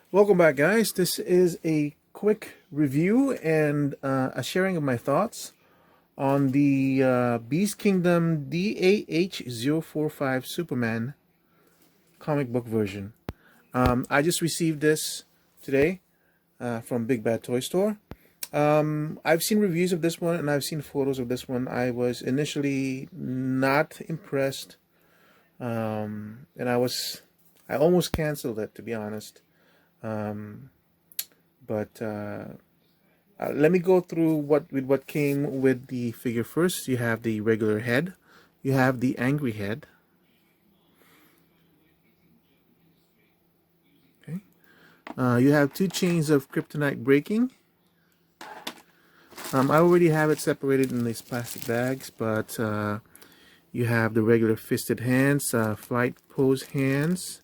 Welcome back, guys. This is a quick review and a sharing of my thoughts on the Beast Kingdom DAH045 Superman comic book version. I just received this today from Big Bad Toy Store. I've seen reviews of this one and I've seen photos of this one. I was initially not impressed, and I almost canceled it, to be honest. Um, but let me go through what came with the figure first. You have the regular head, you have the angry head. Okay, you have two chains of kryptonite breaking. I already have it separated in these plastic bags, but you have the regular fisted hands, flight pose hands.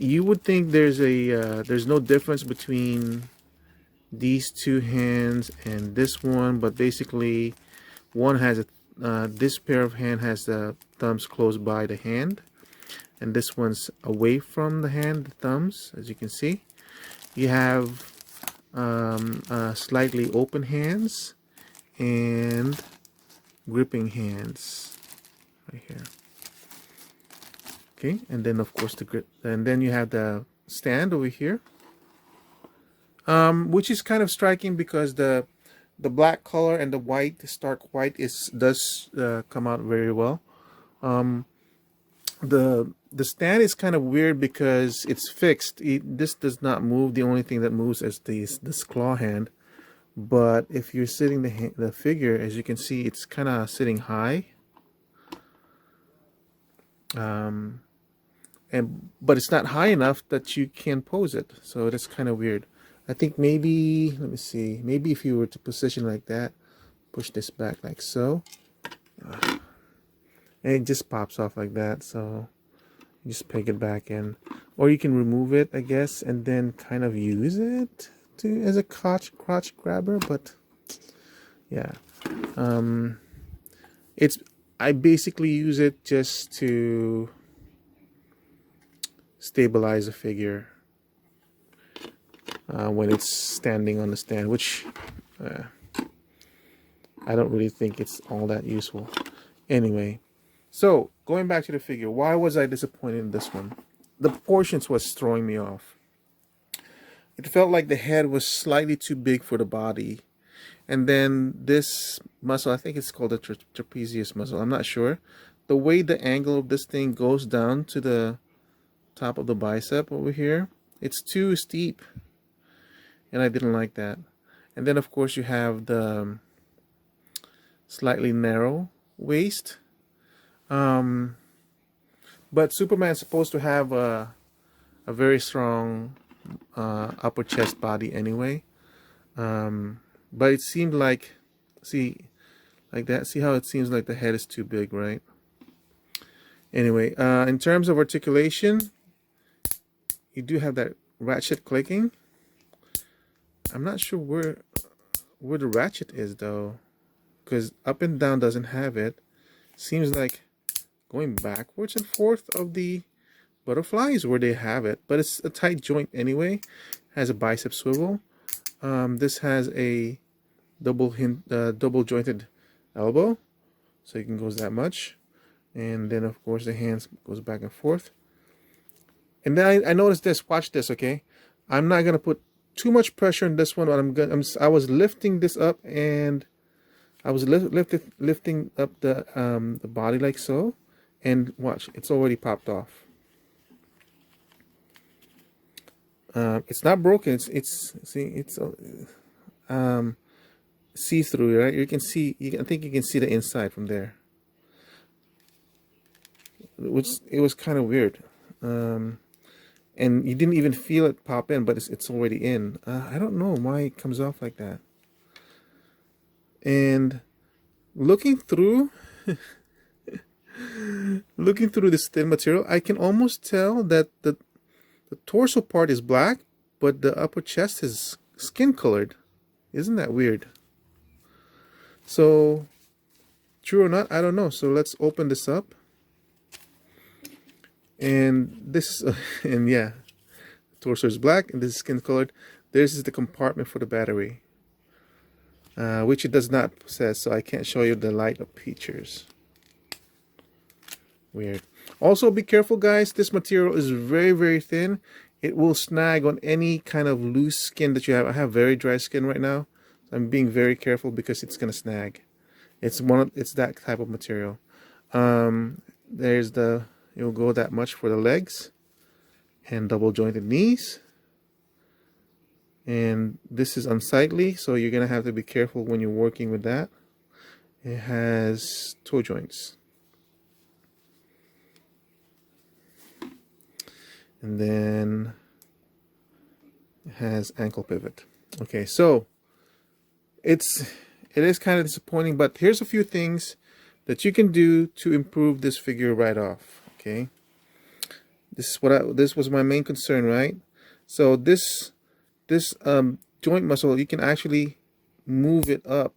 You would think there's no difference between these two hands and this one, but basically one has this pair of hand has the thumbs close by the hand, and this one's away from the hand, the thumbs, as you can see. You have slightly open hands and gripping hands right here. Okay, and then of course the grip, and then you have the stand over here, which is kind of striking because the black color and the white, the stark white, does come out very well. The stand is kind of weird because it's fixed. This does not move. The only thing that moves is this claw hand. But if you're sitting the figure, as you can see, it's kind of sitting high. But it's not high enough that you can pose it. So that's kind of weird. I think maybe, let me see, maybe if you were to position like that, push this back like so, and it just pops off like that. So you just peg it back in, or you can remove it, I guess, and then kind of use it as a crotch grabber. But yeah, I basically use it just to stabilize the figure when it's standing on the stand, which I don't really think it's all that useful. Anyway, so going back to the figure, why was I disappointed in this one? The proportions was throwing me off. It felt like the head was slightly too big for the body, and then this muscle, I think it's called the trapezius muscle, I'm not sure, the way the angle of this thing goes down to the top of the bicep over here, it's too steep, and I didn't like that. And then of course you have the slightly narrow waist, but Superman's supposed to have a very strong upper chest body anyway, but it seemed like, see, like that, see how it seems like the head is too big, right? Anyway, in terms of articulation, you do have that ratchet clicking. I'm not sure where the ratchet is though, because up and down doesn't have it. Seems like going backwards and forth of the butterfly is where they have it, but it's a tight joint anyway. Has a bicep swivel. This has a double jointed elbow, so you can go that much, and then of course the hands goes back and forth. And then I noticed this. Watch this, okay? I'm not gonna put too much pressure on this one, but I was lifting this up, and I was lifting up the body like so, and watch, it's already popped off. It's not broken. It's see through, right? You can see. I think you can see the inside from there, which it was kind of weird. And you didn't even feel it pop in, but it's already in. I don't know why it comes off like that. And looking through this thin material, I can almost tell that the torso part is black, but the upper chest is skin colored. Isn't that weird? So, true or not, I don't know. So let's open this up. And this is, and yeah, torso is black and this is skin colored. This is the compartment for the battery, which it does not possess, so I can't show you the light of pictures. Weird. Also, be careful, guys. This material is very, very thin. It will snag on any kind of loose skin that you have. I have very dry skin right now. So I'm being very careful because it's gonna snag. It's that type of material. There's the, you'll go that much for the legs and double jointed knees. And this is unsightly, so you're gonna have to be careful when you're working with that. It has toe joints. And then it has ankle pivot. Okay, so it is kind of disappointing, but here's a few things that you can do to improve this figure right off. Okay, this was my main concern, right? So this joint muscle, you can actually move it up,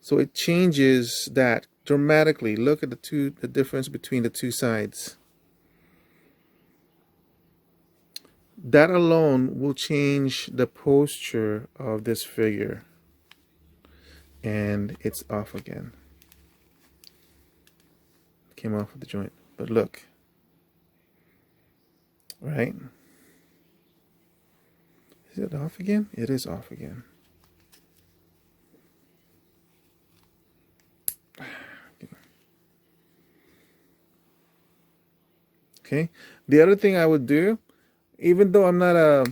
so it changes that dramatically. Look at the difference between the two sides. That alone will change the posture of this figure. And it's off again. Came off with the joint. But look. Right? Is it off again? It is off again. Okay. The other thing I would do, even though I'm not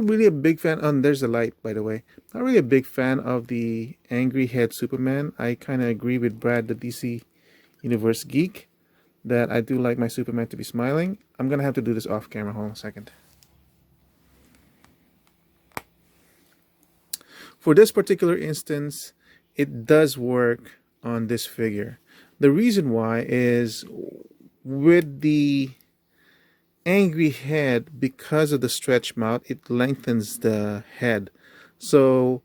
really a big fan. There's a light, by the way. Not really a big fan of the angry head Superman. I kind of agree with Brad, the DC Universe geek, that I do like my Superman to be smiling. I'm gonna have to do this off camera. Hold on a second. For this particular instance, it does work on this figure. The reason why is with the angry head, because of the stretch mouth, it lengthens the head. So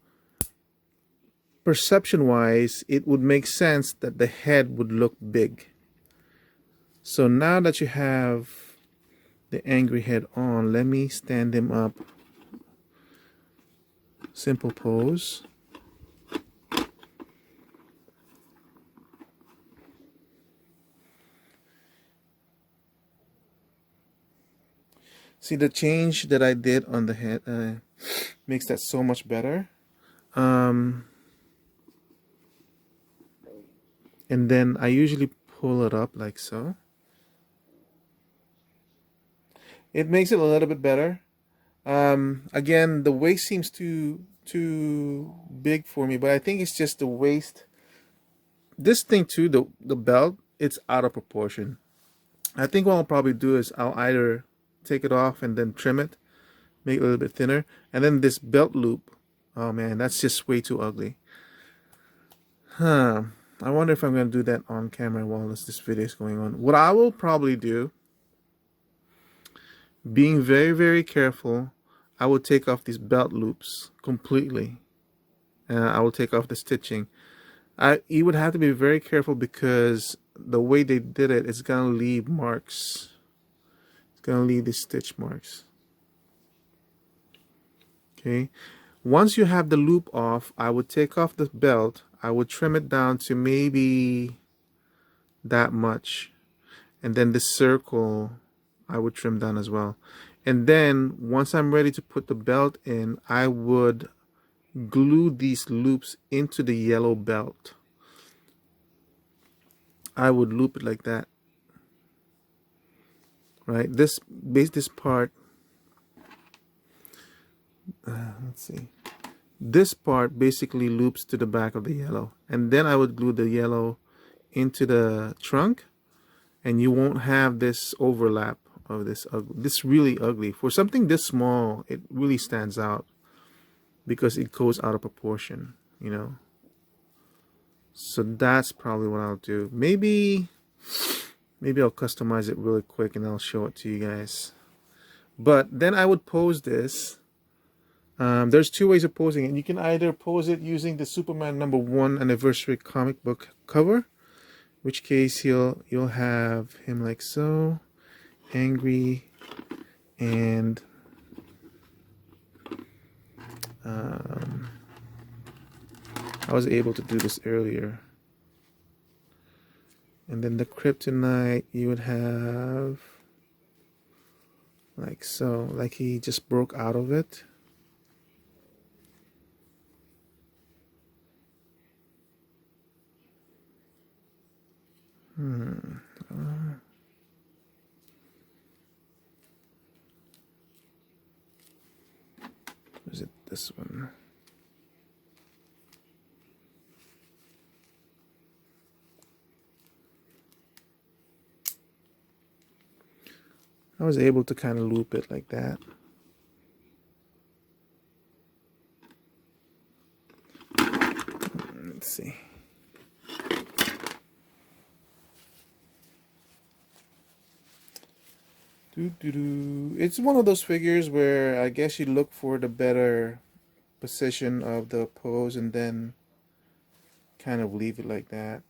perception wise, it would make sense that the head would look big. So now that you have the angry head on, let me stand him up. Simple pose. See the change that I did on the head makes that so much better. And then I usually pull it up like so. It makes it a little bit better. Again, the waist seems too big for me, but I think it's just the waist. This thing too, the belt, it's out of proportion. I think what I'll probably do is I'll either take it off and then trim it, make it a little bit thinner, and then this belt loop, oh man, that's just way too ugly. I wonder if I'm going to do that on camera while this video is going on. What I will probably do, being very, very careful, I will take off these belt loops completely. I will take off the stitching. You would have to be very careful because the way they did it, it's going to leave marks. It's going to leave the stitch marks. Okay. Once you have the loop off, I would take off the belt. I would trim it down to maybe that much. And then this circle, I would trim down as well. And then once I'm ready to put the belt in, I would glue these loops into the yellow belt. I would loop it like that. Right? This part, let's see. This part basically loops to the back of the yellow. And then I would glue the yellow into the trunk. And you won't have this overlap of this really ugly. For something this small, it really stands out because it goes out of proportion, you know. So that's probably what I'll do. Maybe I'll customize it really quick and I'll show it to you guys. But then I would pose this. There's two ways of posing it. You can either pose it using the Superman #1 anniversary comic book cover. which case you'll have him like so, angry, and I was able to do this earlier. And then the kryptonite you would have like so, like he just broke out of it. Is it this one? I was able to kind of loop it like that. Let's see. It's one of those figures where I guess you look for the better position of the pose and then kind of leave it like that.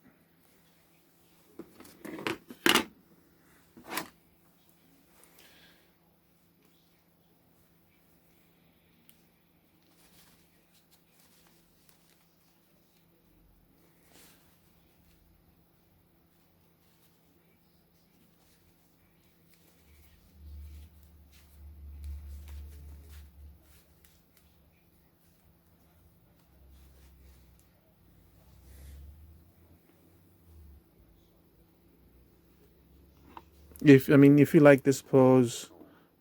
If you like this pose,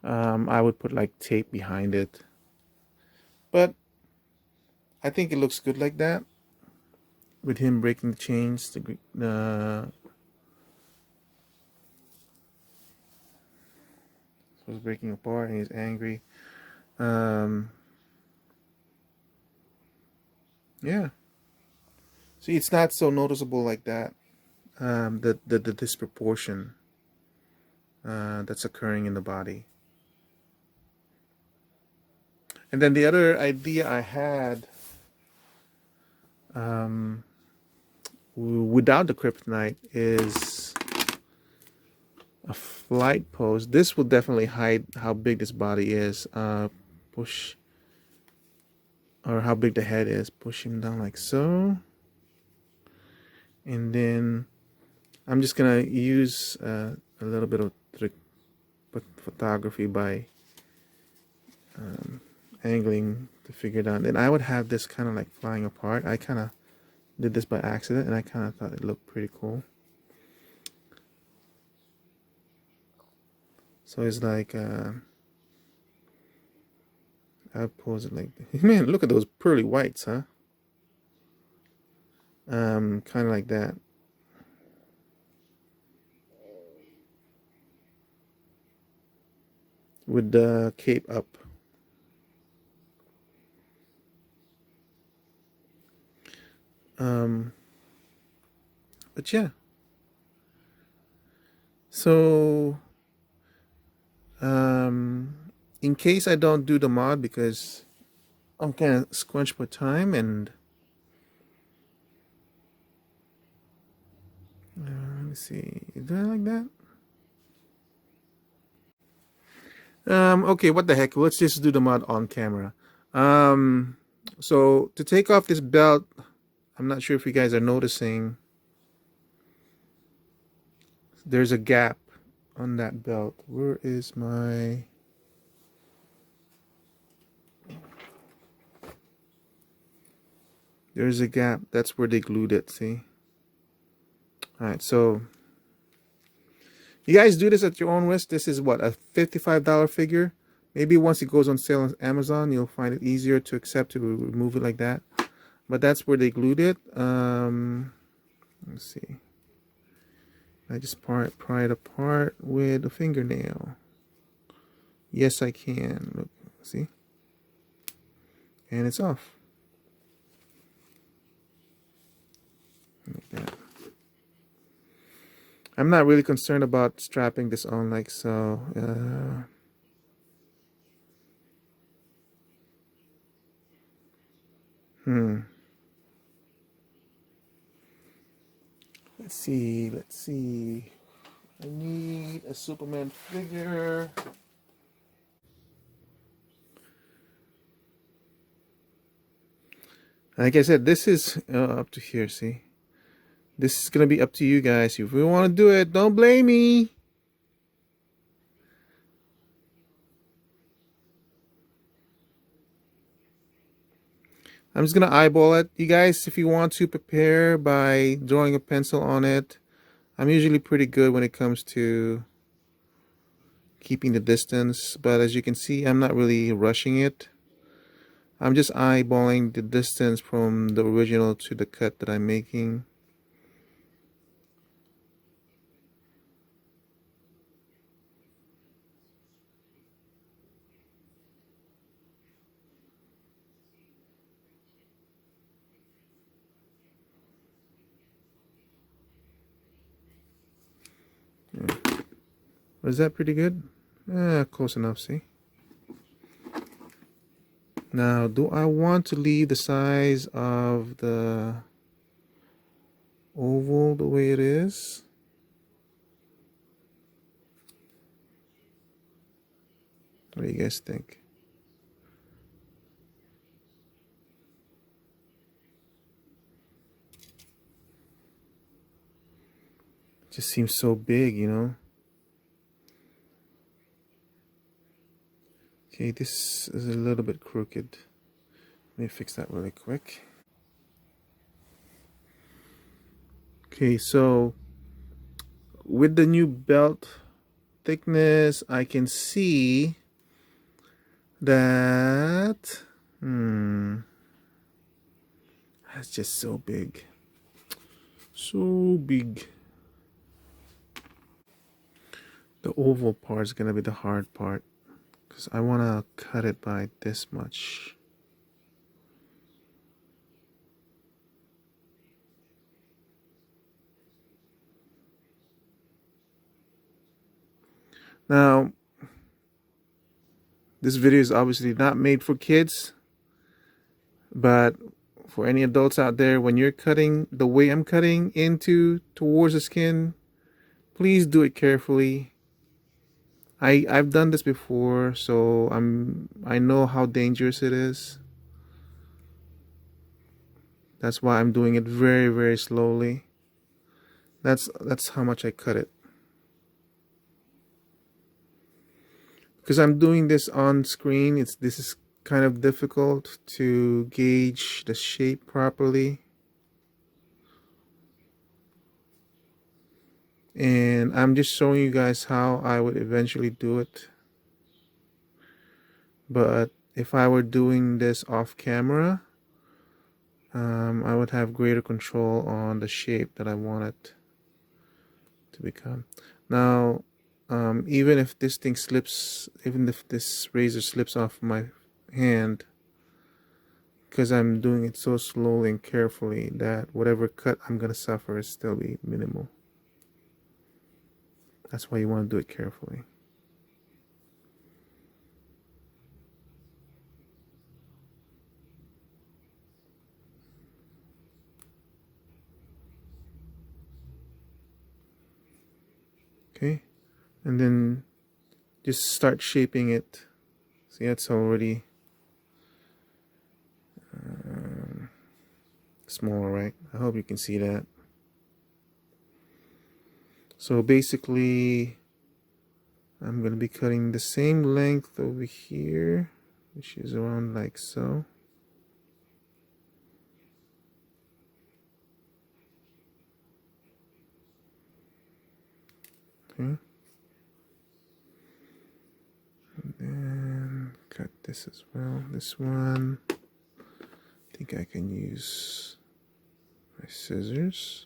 I would put like tape behind it, but I think it looks good like that with him breaking the chains. So he's breaking apart and he's angry. Yeah. See, it's not so noticeable like that. The disproportion that's occurring in the body. And then the other idea I had, without the kryptonite, is a flight pose. This will definitely hide how big this body is. Push, or how big the head is. Push him down like so. And then I'm just gonna use a little bit of trick photography by angling to figure it out. And I would have this kind of like flying apart. I kind of did this by accident and I kind of thought it looked pretty cool. So it's like I'll pose it like, man, look at those pearly whites, huh? Kind of like that. With the cape up. But yeah. So in case I don't do the mod because I'm kind of squunched for time, and let me see, do I like that? Okay, what the heck, let's just do the mod on camera. So to take off this belt, I'm not sure if you guys are noticing, there's a gap on that belt. Where is my... There's a gap. That's where they glued it, see? Alright, so you guys do this at your own risk. This is what, a $55 figure? Maybe once it goes on sale on Amazon, you'll find it easier to accept to remove it like that. But that's where they glued it. Let's see. I just pry it apart with a fingernail. Yes, I can. Look, see? And it's off. Like that. I'm not really concerned about strapping this on like so. Let's Let's see. Let's see. I need a Superman figure. Like I said, this is up to here. See, this is gonna be up to you guys. If you want to do it, don't blame me. I'm just gonna eyeball it. You guys, if you want to prepare by drawing a pencil on it, I'm usually pretty good when it comes to keeping the distance. But as you can see, I'm not really rushing it. I'm just eyeballing the distance from the original to the cut that I'm making. Yeah. Was that pretty good? Close enough, see? Now, do I want to leave the size of the oval the way it is? What do you guys think? It just seems so big, you know? Okay, this is a little bit crooked. Let me fix that really quick. Okay, so with the new belt thickness, I can see that that's just so big. So big. The oval part is gonna be the hard part because I want to cut it by this much. Now, this video is obviously not made for kids, but for any adults out there, when you're cutting the way I'm cutting towards the skin, please do it carefully. I've done this before, so I know how dangerous it is. That's why I'm doing it very, very slowly. That's how much I cut it. Because I'm doing this on screen, this is kind of difficult to gauge the shape properly. And I'm just showing you guys how I would eventually do it. But if I were doing this off camera, I would have greater control on the shape that I want it to become. Now, even if this thing slips, even if this razor slips off my hand, because I'm doing it so slowly and carefully, that whatever cut I'm going to suffer is still be minimal. That's why you want to do it carefully. Okay, and then just start shaping it. See, it's already small, right? I hope you can see that. So basically, I'm going to be cutting the same length over here, which is around like so. Okay. And then cut this as well. This one, I think I can use my scissors.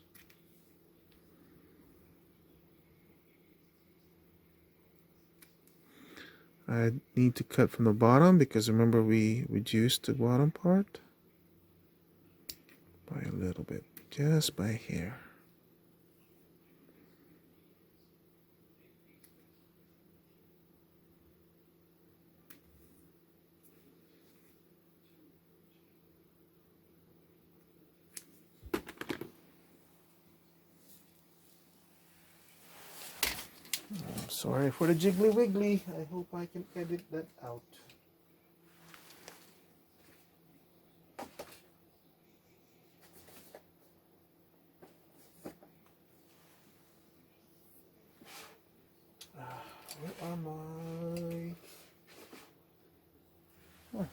I need to cut from the bottom because remember we reduced the bottom part by a little bit, just by here. Sorry for the jiggly wiggly. I hope I can edit that out. Where am I? Oh.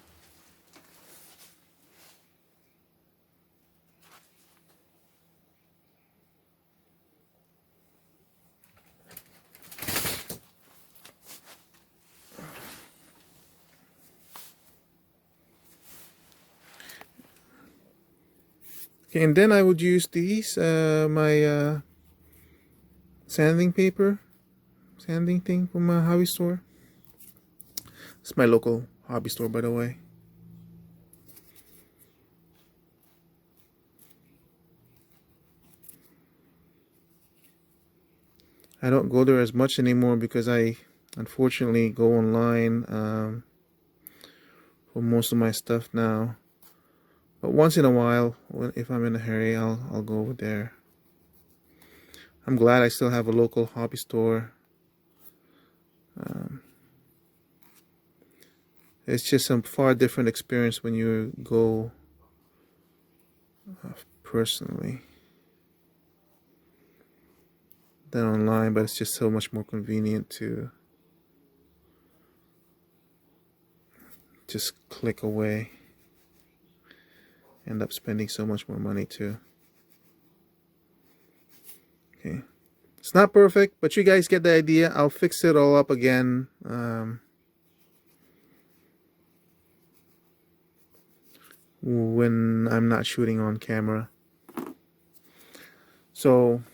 Okay, and then I would use these, my sanding paper, sanding thing from my hobby store. It's my local hobby store, by the way. I don't go there as much anymore because I unfortunately go online for most of my stuff now. But once in a while, if I'm in a hurry, I'll go over there. I'm glad I still have a local hobby store. It's just a far different experience when you go personally than online, but it's just so much more convenient to just click away. End up spending so much more money too. Okay, it's not perfect, but you guys get the idea. I'll fix it all up again. When I'm not shooting on camera. So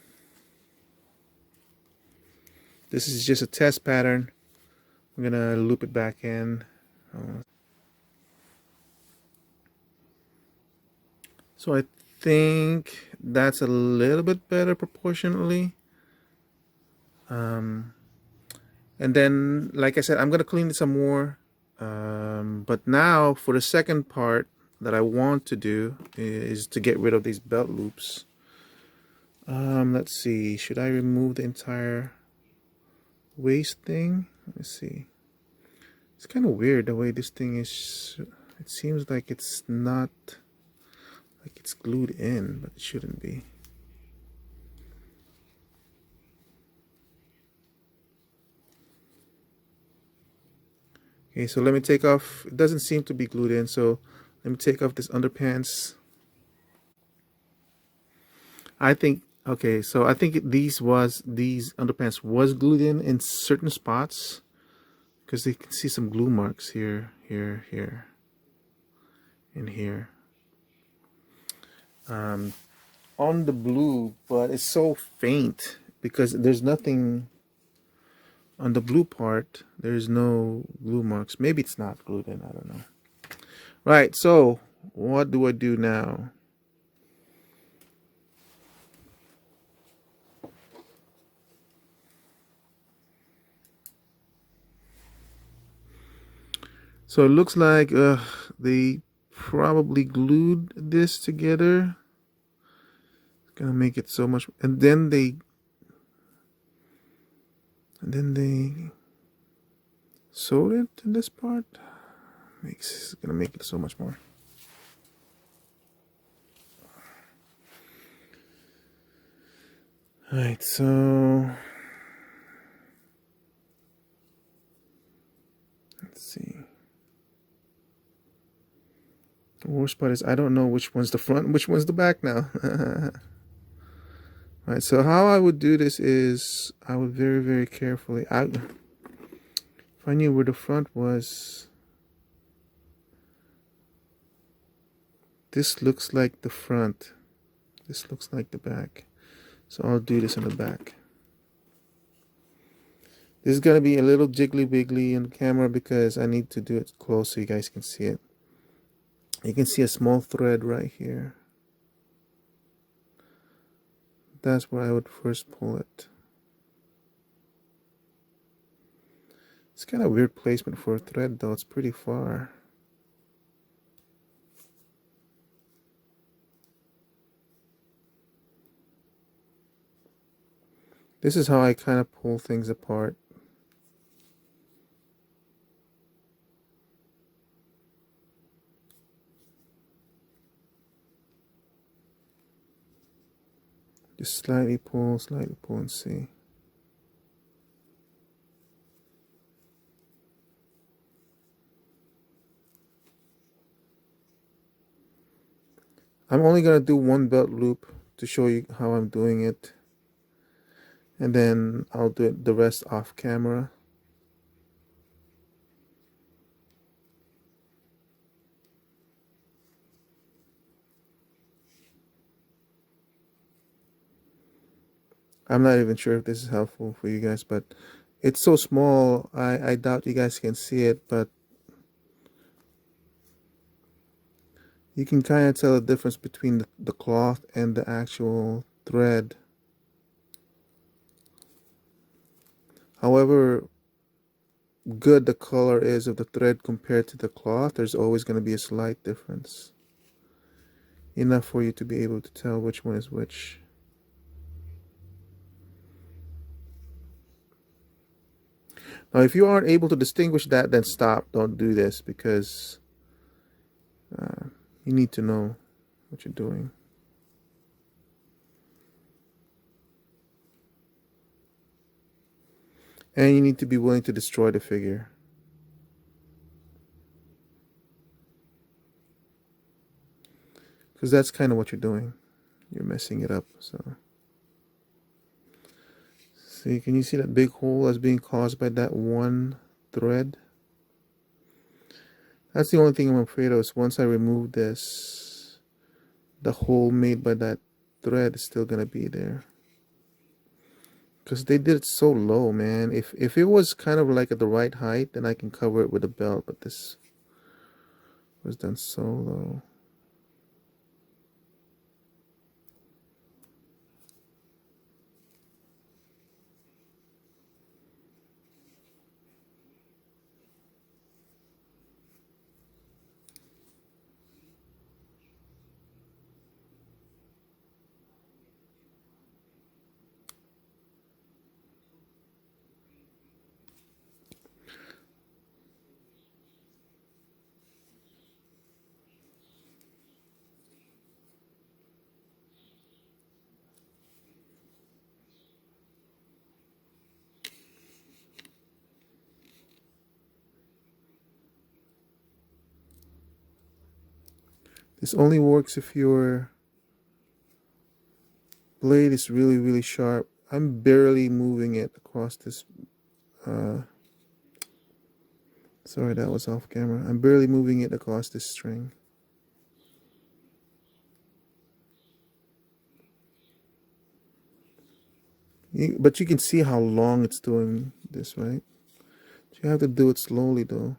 this is just a test pattern. I'm gonna loop it back in. So I think that's a little bit better proportionally. And then, like I said, I'm gonna clean it some more. But now for the second part that I want to do is to get rid of these belt loops. Let's see, should I remove the entire waist thing? Let's see. It's kind of weird the way this thing is. It seems like it's not, like it's glued in, but it shouldn't be. Okay, so let me take off. It doesn't seem to be glued in, so let me take off this underpants. I think, okay, so I think these underpants was glued in certain spots, because you can see some glue marks here, here, here, and here. On the blue, but it's so faint because there's nothing on the blue part. There's no glue marks. Maybe it's not glued in, I don't know. Right, so what do I do now? So it looks like they probably glued this together. It's gonna make it so much, and then they sewed it in this part. It's gonna make it so much more. All right, so let's see. The worst part is I don't know which one's the front and which one's the back now. Alright, so how I would do this is I would very, very carefully, if I knew where the front was, this looks like the front, this looks like the back, so I'll do this in the back. This is going to be a little jiggly wiggly in the camera because I need to do it close so you guys can see it. You can see a small thread right here. That's where I would first pull it. It's kind of weird placement for a thread though, it's pretty far. This is how I kind of pull things apart. Just slightly pull and see. I'm only gonna do one belt loop to show you how I'm doing it, and then I'll do it the rest off camera. I'm not even sure if this is helpful for you guys, but it's so small, I doubt you guys can see it, but you can kind of tell the difference between the cloth and the actual thread. However good the color is of the thread compared to the cloth, there's always going to be a slight difference. Enough for you to be able to tell which one is which. Now, if you aren't able to distinguish that, then stop. Don't do this, because you need to know what you're doing. And you need to be willing to destroy the figure. Because that's kind of what you're doing. You're messing it up. So, see, can you see that big hole that's being caused by that one thread? That's the only thing I'm afraid of, is once I remove this, the hole made by that thread is still going to be there. Because they did it so low, man. If it was kind of like at the right height, then I can cover it with a belt. But this was done so low. This only works if your blade is really, really sharp. I'm barely moving it across this. Sorry, that was off camera. I'm barely moving it across this string. But you can see how long it's doing this, right? You have to do it slowly, though.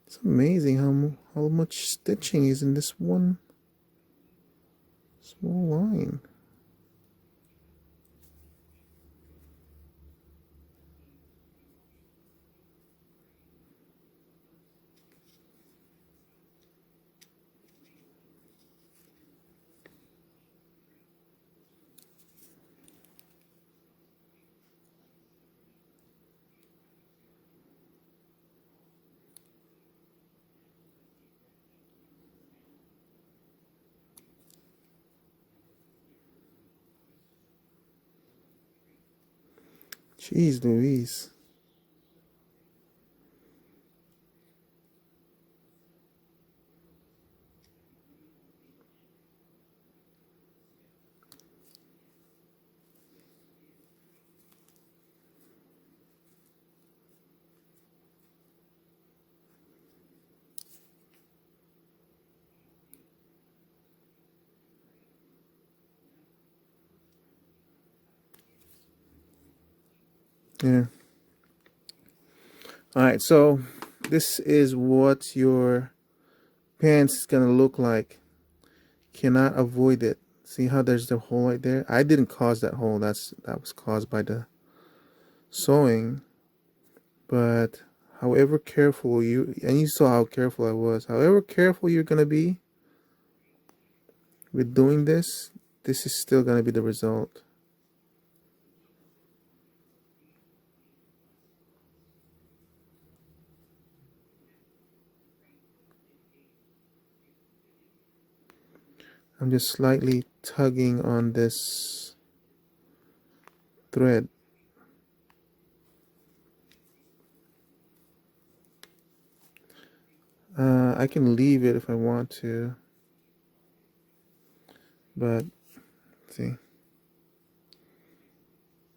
It's amazing how much stitching is in this one small line. Jeez Louise. Yeah. Alright, so this is what your pants is gonna look like. Cannot avoid it. See how there's the hole right there? I didn't cause that hole. That was caused by the sewing. But however careful and you saw how careful I was. However careful you're gonna be with doing this, this is still gonna be the result. I'm just slightly tugging on this thread. I can leave it if I want to, but see,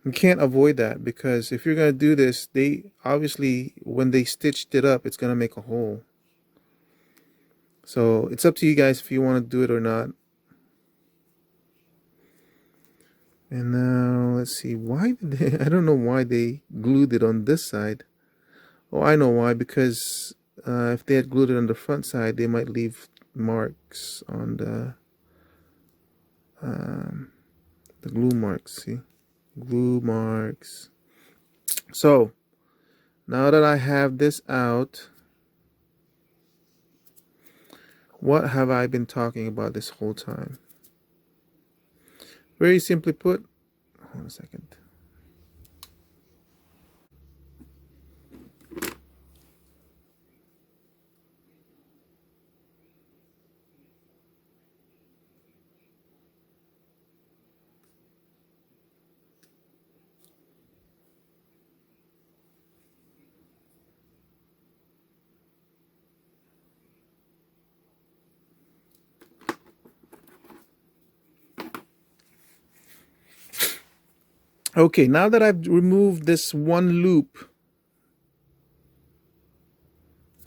you can't avoid that, because if you're going to do this, they obviously, when they stitched it up, it's going to make a hole. So it's up to you guys if you want to do it or not. And now let's see, why did they, I don't know why they glued it on this side. Oh, I know why, because if they had glued it on the front side, they might leave marks on the glue marks. See, glue marks. So now that I have this out, what have I been talking about this whole time? Very simply put, hold on a second. Okay, now that I've removed this one loop,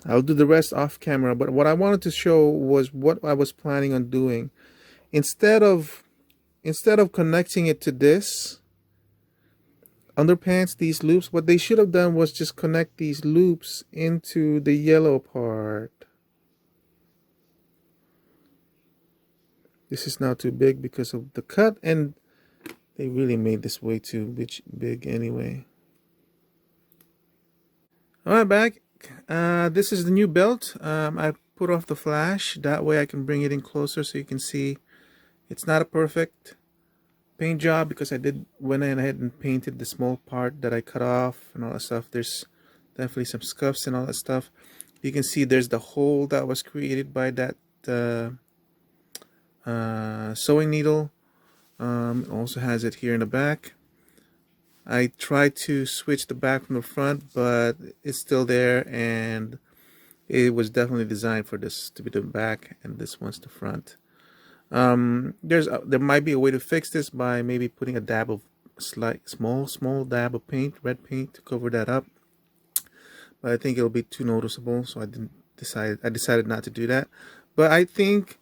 I'll do the rest off camera, but what I wanted to show was what I was planning on doing. Instead of connecting it to this underpants, these loops, what they should have done was just connect these loops into the yellow part. This is now too big because of the cut, and they really made this way too big anyway. All right, back. This is the new belt. I put off the flash. That way I can bring it in closer so you can see it's not a perfect paint job, because I went ahead and painted the small part that I cut off and all that stuff. There's definitely some scuffs and all that stuff. You can see there's the hole that was created by that sewing needle. Also has it here in the back. I tried to switch the back from the front, but it's still there, and it was definitely designed for this to be the back, and this one's the front. There might be a way to fix this by maybe putting a dab of small dab of paint, red paint, to cover that up. But I think it'll be too noticeable, so I decided not to do that. But I think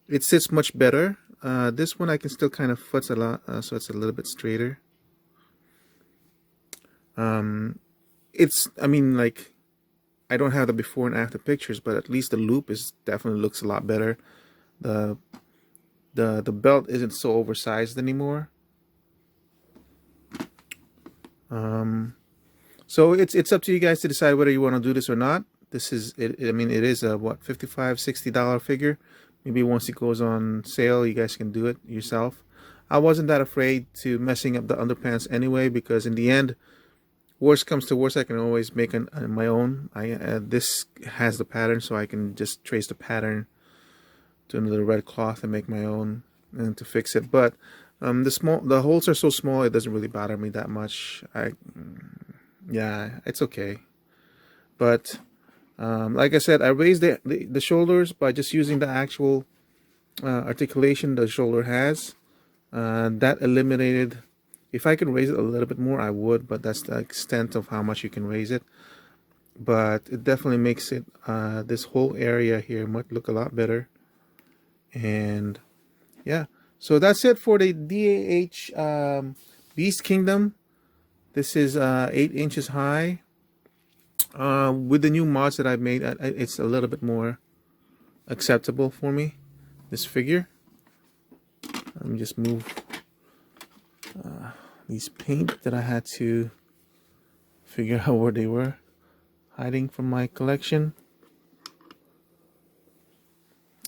it sits much better. This one I can still kind of futz a lot, so it's a little bit straighter. I mean, like, I don't have the before and after pictures, but at least the loop definitely looks a lot better. The belt isn't so oversized anymore. So it's up to you guys to decide whether you want to do this or not. This is it. I mean, it is a what, $55-$60 figure. Maybe once it goes on sale, you guys can do it yourself. I wasn't that afraid to messing up the underpants anyway, because in the end, worst comes to worst, I can always make my own. This has the pattern, so I can just trace the pattern to another red cloth and make my own and to fix it. But the holes are so small, it doesn't really bother me that much. Yeah, it's okay. But like I said, I raised the shoulders by just using the actual articulation the shoulder has. That eliminated, if I can raise it a little bit more, I would, but that's the extent of how much you can raise it. But it definitely makes it, this whole area here might look a lot better. And yeah, so that's it for the DAH Beast Kingdom. This is 8 inches high. With the new mods that I've made, it's a little bit more acceptable for me, this figure. Let me just move these paint that I had to figure out where they were hiding from my collection.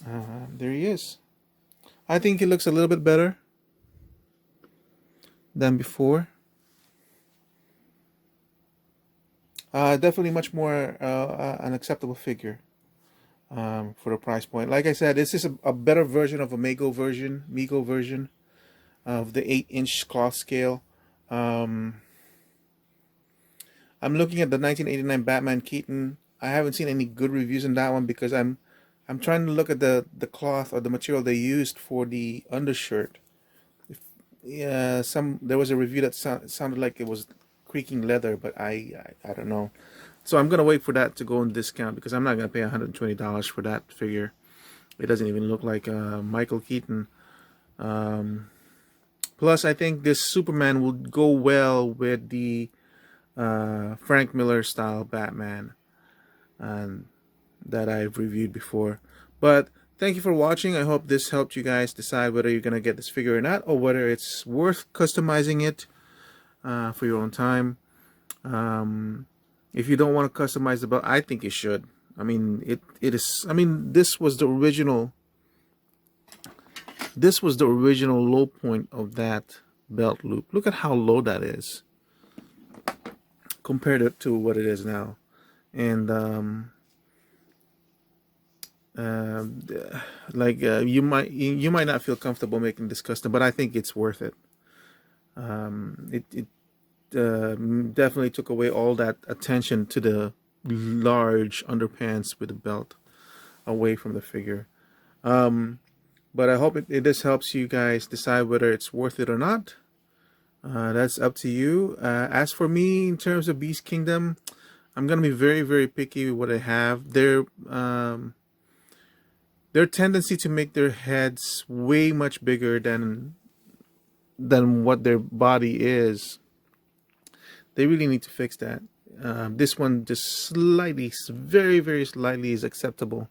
There he is. I think it looks a little bit better than before. Definitely much more an acceptable figure. for the price point. Like I said, this is a better version of a Mego version of the 8-inch cloth scale. I'm looking at the 1989 Batman Keaton. I haven't seen any good reviews on that one because I'm trying to look at the cloth or the material they used for the undershirt. Yeah, there was a review that sounded like it was creaking leather, but I don't know. So I'm gonna wait for that to go on discount because I'm not gonna pay $120 for that figure. It doesn't even look like Michael Keaton. Plus, I think this Superman will go well with the Frank Miller style Batman that I've reviewed before. But thank you for watching. I hope this helped you guys decide whether you're gonna get this figure or not, or whether it's worth customizing it for your own time. If you don't want to customize the belt, I think you should. I mean, it is. I mean, this was the original. This was the original low point of that belt loop. Look at how low that is compared to what it is now, and you might not feel comfortable making this custom, but I think it's worth it. It definitely took away all that attention to the large underpants with the belt away from the figure. But I hope this helps you guys decide whether it's worth it or not. That's up to you. As for me, in terms of Beast Kingdom, I'm gonna be very, very picky with what I have. Their tendency to make their heads way much bigger than what their body is. They really need to fix that. This one just slightly, very, very slightly is acceptable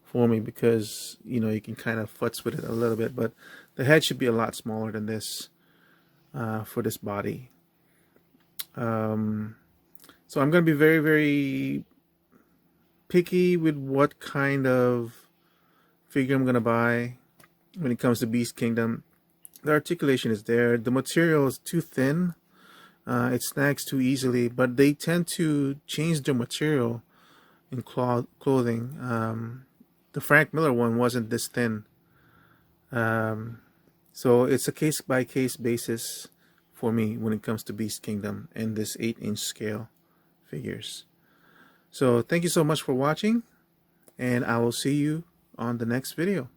for me because, you know, you can kind of futz with it a little bit, but the head should be a lot smaller than this for this body. So I'm going to be very, very picky with what kind of figure I'm going to buy when it comes to Beast Kingdom. The articulation is there. The material is too thin. It snags too easily, but they tend to change their material in clothing. The Frank Miller one wasn't this thin. So it's a case-by-case basis for me when it comes to Beast Kingdom and this 8-inch scale figures. So thank you so much for watching, and I will see you on the next video.